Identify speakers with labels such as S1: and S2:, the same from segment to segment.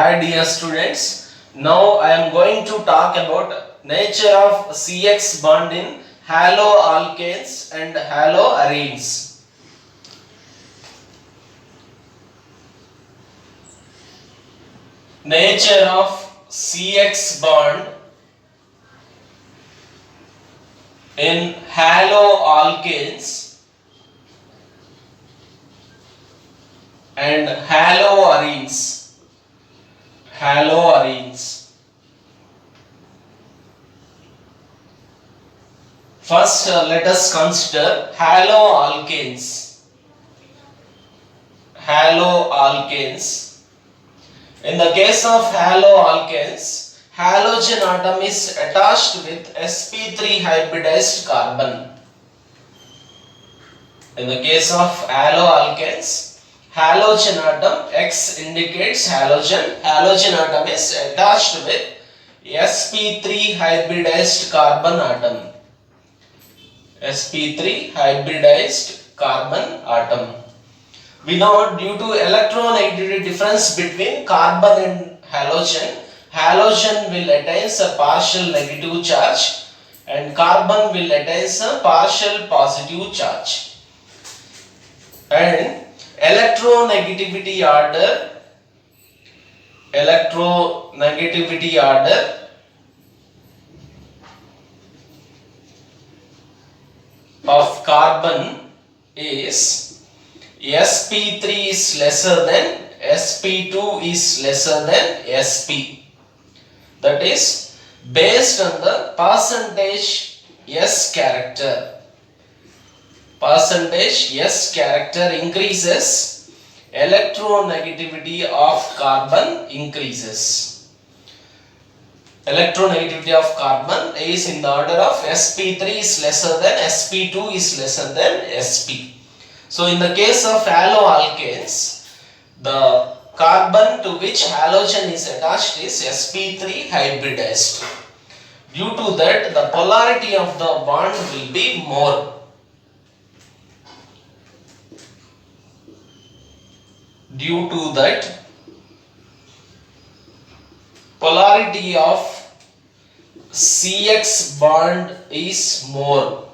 S1: Hi dear students, now I am going to talk about nature of CX bond in haloalkanes and haloarenes. Nature of CX bond in haloalkanes and haloarenes. First, let us consider haloalkanes. In the case of haloalkanes, halogen atom is attached with sp3 hybridized carbon. In the case of haloalkanes, halogen atom, X indicates halogen. Halogen atom is attached with sp3 hybridized carbon atom. sp3 hybridized carbon atom. We know due to electronegativity difference between carbon and halogen, halogen will attain a partial negative charge and carbon will attain a partial positive charge. And electronegativity order of carbon is sp3 is lesser than sp2 is lesser than sp. That is based on the percentage S character. Percentage S character increases, electronegativity of carbon increases. Electronegativity of carbon is in the order of sp3 is lesser than sp2 is lesser than sp. So in the case of haloalkanes, the carbon to which halogen is attached is sp3 hybridized. Due to that, the polarity of the bond will be more. Due to that, polarity of CX bond is more.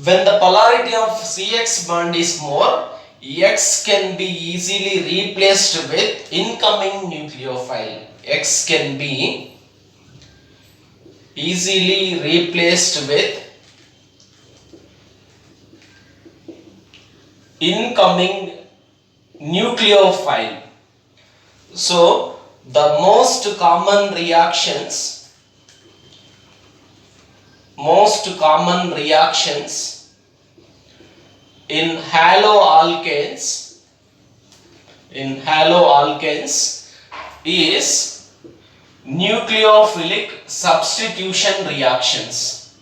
S1: When the polarity of CX bond is more, X can be easily replaced with incoming nucleophile. X can be easily replaced with incoming nucleophile. So the most common reactions in haloalkanes is nucleophilic substitution reactions.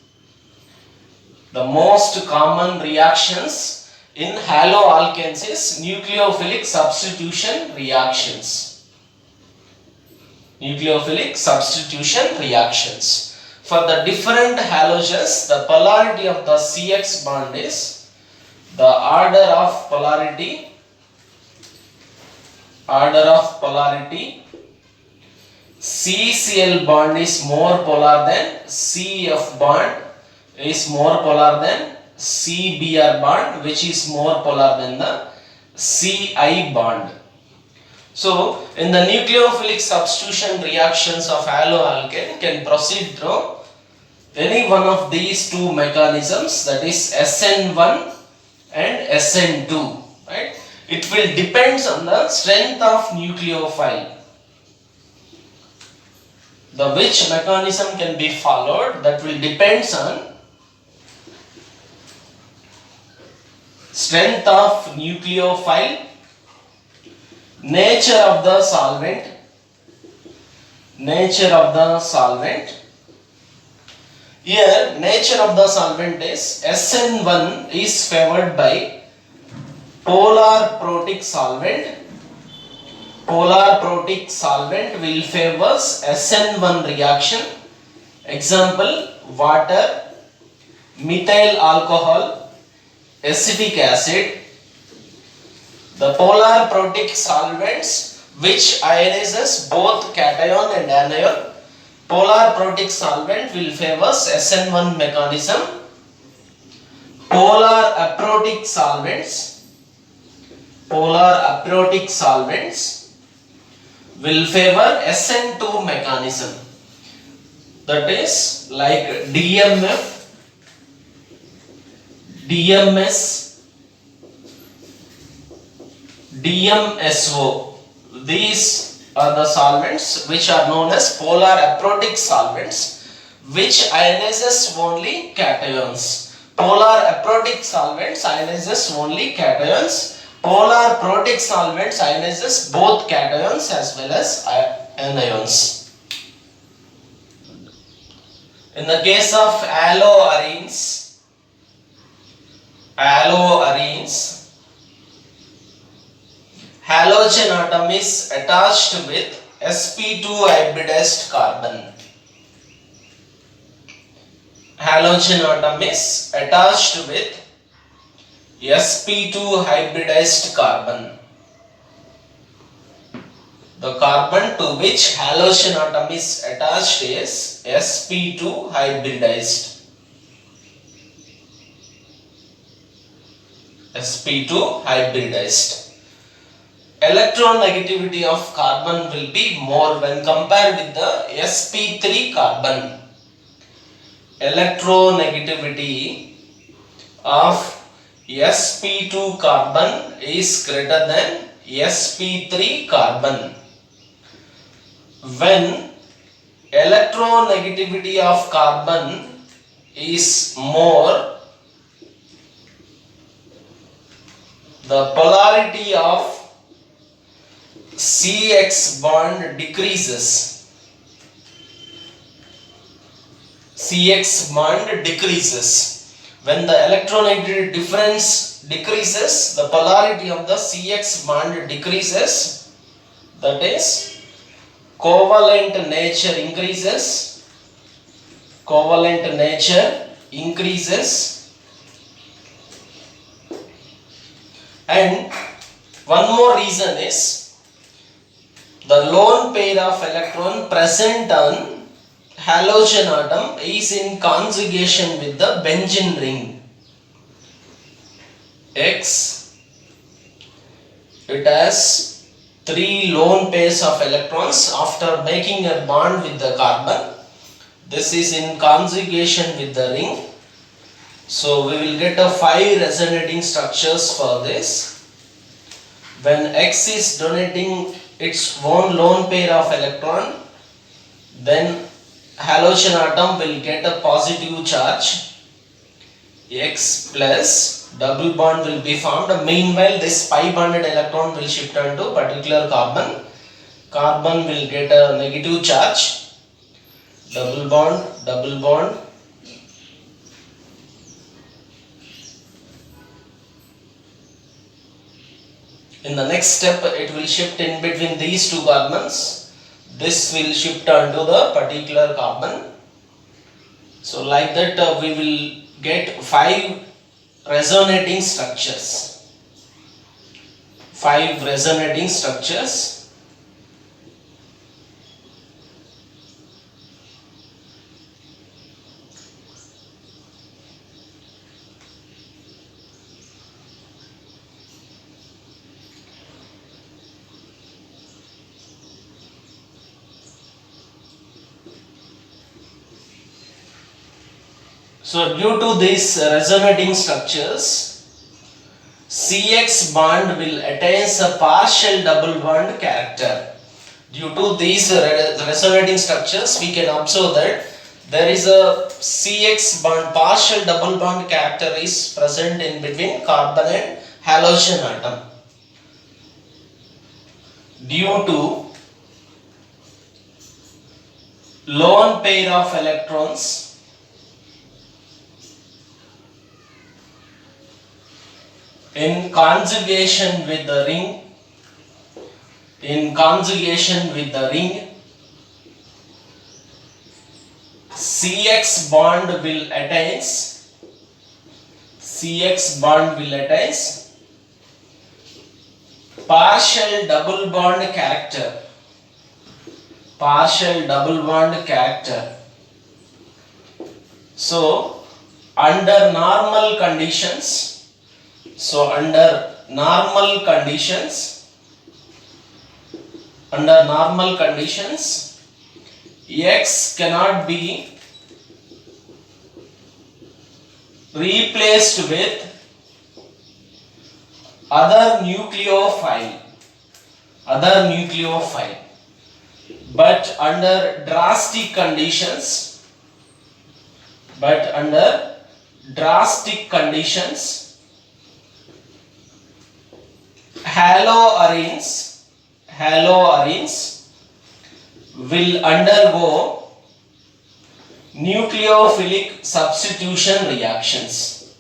S1: The most common reactions in haloalkanes is nucleophilic substitution reactions. For the different halogens, the polarity of the CX bond is the order of polarity CCl bond is more polar than CF bond is more polar than CBr bond, which is more polar than the Ci bond. So in the nucleophilic substitution reactions of haloalkane can proceed through any one of these two mechanisms, that is SN1 and SN2, right? It will depends on the strength of nucleophile. The which mechanism can be followed, that will depends on strength of nucleophile, nature of the solvent. Here nature of the solvent is SN1 is favored by polar protic solvent. Polar protic solvent will favors SN1 reaction. Example: water, methyl alcohol, acetic acid. The polar protic solvents which ionizes both cation and anion. Polar protic solvent will favor SN1 mechanism. Polar aprotic solvents will favor SN2 mechanism. That is like DMF, DMS, DMSO. These are the solvents which are known as polar aprotic solvents, which ionizes only cations. Polar aprotic solvents ionizes only cations. Polar protic solvents ionizes both cations as well as anions. In the case of haloarenes, halogen atom is attached with sp2 hybridized carbon. Halogen atom is attached with sp2 hybridized carbon. The carbon to which halogen atom is attached is sp2 hybridized. sp2 hybridized. Electronegativity of carbon will be more when compared with the sp3 carbon. Electronegativity of sp2 carbon is greater than sp3 carbon. When electronegativity of carbon is more, the polarity of CX bond decreases. CX bond decreases. When the electronegativity difference decreases, the polarity of the CX bond decreases. That is, covalent nature increases. Covalent nature increases. And one more reason is the lone pair of electron present on halogen atom is in conjugation with the benzene ring. X, it has 3 lone pairs of electrons after making a bond with the carbon. This is in conjugation with the ring. So we will get a 5 resonating structures for this. When X is donating its own lone pair of electron, then halogen atom will get a positive charge. X plus double bond will be formed. Meanwhile, this pi bonded electron will shift onto particular carbon. Carbon will get a negative charge. Double bond, double bond. In the next step, it will shift in between these two carbons. This will shift onto the particular carbon. So like that we will get 5 resonating structures. 5 resonating structures. So due to these resonating structures, CX bond will attain a partial double bond character. Due to these resonating structures, we can observe that there is a CX bond, partial double bond character is present in between carbon and halogen atom. Due to lone pair of electrons in conjugation with the ring, CX bond will attain partial double bond character. Partial double bond character. So under normal conditions, under normal conditions, X cannot be replaced with other nucleophile, but under drastic conditions, haloarenes will undergo nucleophilic substitution reactions.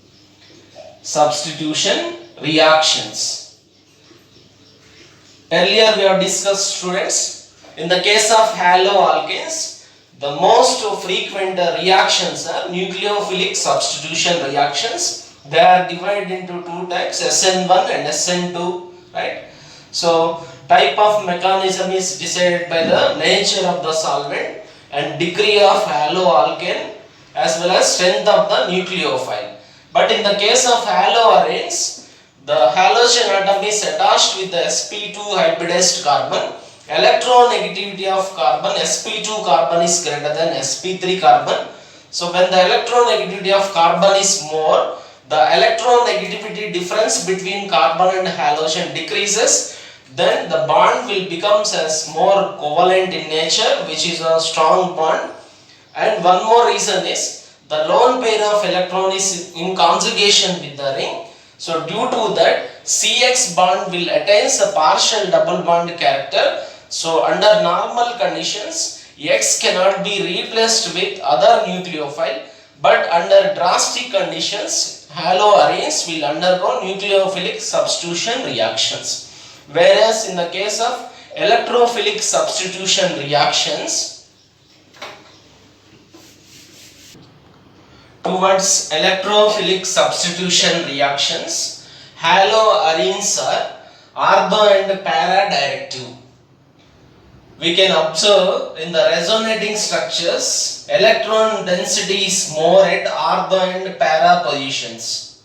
S1: Earlier we have discussed, students, in the case of haloalkanes, the most frequent reactions are nucleophilic substitution reactions. They are divided into two types, SN1 and SN2, right? So type of mechanism is decided by the nature of the solvent and degree of haloalkane as well as strength of the nucleophile. But in the case of haloarenes, the halogen atom is attached with the sp2 hybridized carbon. Electronegativity of carbon, sp2 carbon is greater than sp3 carbon. So when the electronegativity of carbon is more, the electronegativity difference between carbon and halogen decreases. Then the bond will become as more covalent in nature, which is a strong bond. And one more reason is the lone pair of electron is in conjugation with the ring. So due to that, CX bond will attain a partial double bond character. So under normal conditions, X cannot be replaced with other nucleophile, but under drastic conditions, haloarenes will undergo nucleophilic substitution reactions. Whereas in the case of electrophilic substitution reactions, towards electrophilic substitution reactions, haloarenes are ortho and para directive. We can observe in the resonating structures, electron density is more at ortho and para positions.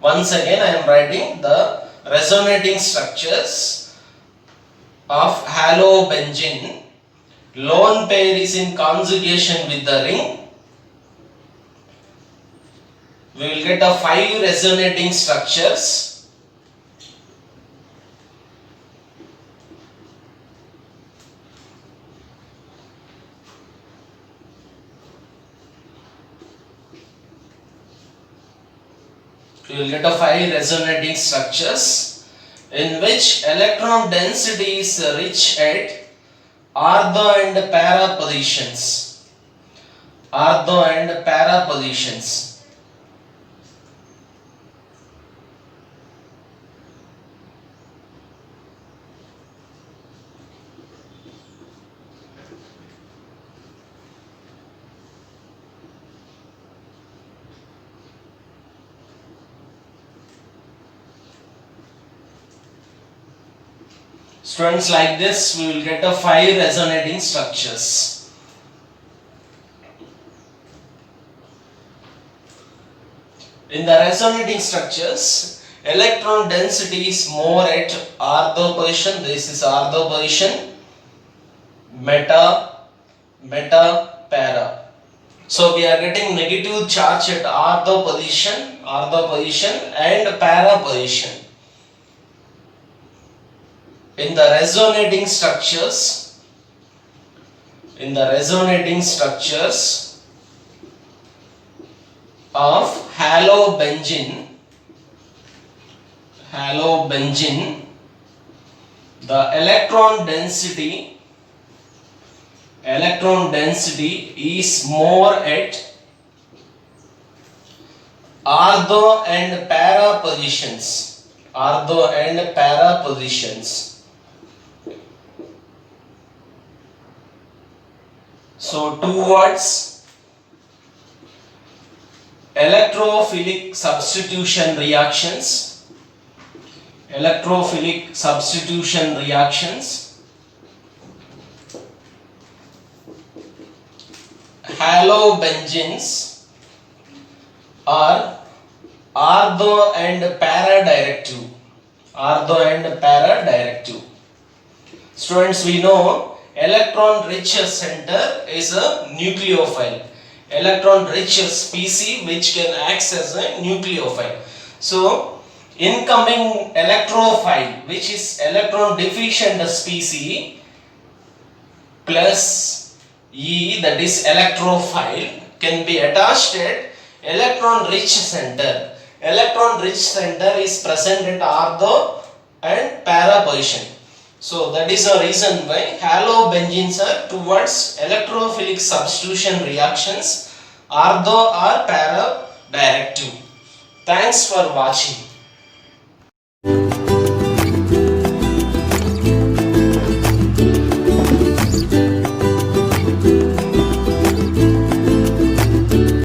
S1: Once again I am writing the resonating structures of halobenzene. Lone pair is in conjugation with the ring. We will get a 5 resonating structures. We will get a 5 resonating structures in which electron density is rich at ortho and para positions. Students, like this we will get a 5 resonating structures. In the resonating structures, electron density is more at ortho position. This is ortho position, meta, para. So we are getting negative charge at ortho position and para position. In the resonating structures of halobenzene, the electron density is more at ortho and para positions. So towards electrophilic substitution reactions, electrophilic substitution reactions. Halobenzenes are ortho and para directive. Ortho and para directive. Students, we know electron rich center is a nucleophile. Electron rich species which can act as a nucleophile. So incoming electrophile, which is electron deficient species, plus E, that is electrophile, can be attached at electron rich center. Electron rich center is present at ortho and para position. So that is the reason why halobenzenes are towards electrophilic substitution reactions, ortho or para directive. Thanks for watching.